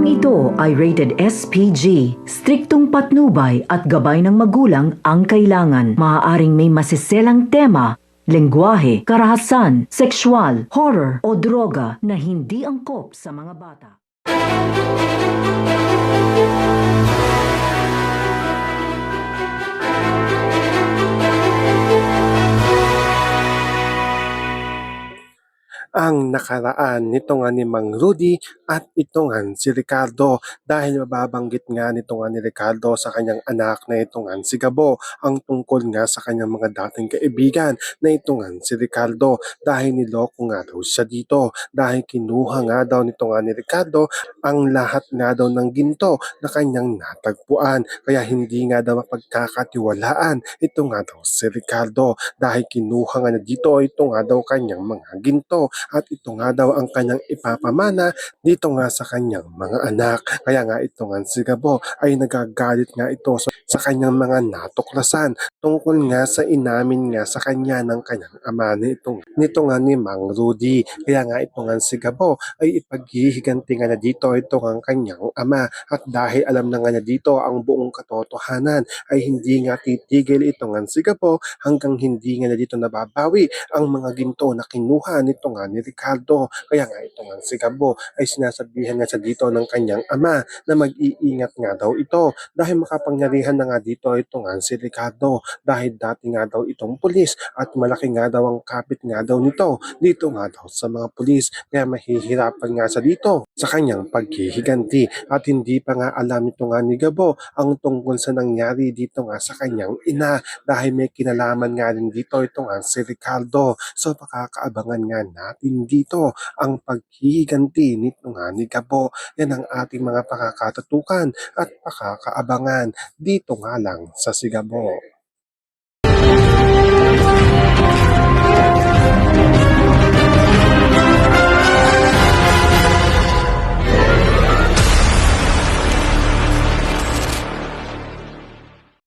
Programang ito ay rated SPG. Striktong patnubay at gabay ng magulang ang kailangan. Maaaring may masiselang tema, lengguwahe, karahasan, sexual, horror o droga na hindi angkop sa mga bata. Ang nakaraan nito nga ni Mang Rudy at ito nga si Ricardo dahil mababanggit nga nito nga ni Ricardo sa kanyang anak na ito nga si Gabo ang tungkol nga sa kanyang mga dating kaibigan na ito nga si Ricardo dahil niloko nga daw siya dito dahil kinuha nga daw nito nga ni Ricardo ang lahat nga daw ng ginto na kanyang natagpuan kaya hindi nga daw mapagkakatiwalaan ito nga daw si Ricardo dahil kinuha nga na dito ito nga daw kanyang mga ginto at ito nga daw ang kanyang ipapamana dito nga sa kanyang mga anak. Kaya nga ito nga si Gabo ay nagagalit nga ito sa kanyang mga natuklasan tungkol nga sa inamin nga sa kanya ng kanyang ama nito nga ni Mang Rudy. Kaya nga ito nga si Gabo ay ipaghihiganti nga na dito ito ang kanyang ama at dahil alam na nga na dito ang buong katotohanan ay hindi nga titigil ito nga si Gabo hanggang hindi nga na dito nababawi ang mga ginto na kinuha nito nga ni Ricardo. Kaya nga ito nga si Gabo ay sinasabihan nga sa dito ng kanyang ama na mag-iingat nga daw ito dahil makapangyarihan na nga dito ito nga si Ricardo dahil dati nga daw itong pulis at malaki nga daw ang kapit nga daw nito dito nga daw sa mga pulis kaya mahihirapan nga sa dito sa kanyang paghihiganti at hindi pa nga alam ito nga ni Gabo ang tungkol sa nangyari dito nga sa kanyang ina dahil may kinalaman nga rin dito ito nga si Ricardo. So makakaabangan nga natin dito ang paghihiganti nito nga ni Gabo. Yan ang ating mga pakakatutukan at pakakaabangan dito nga lang sa Sigabo.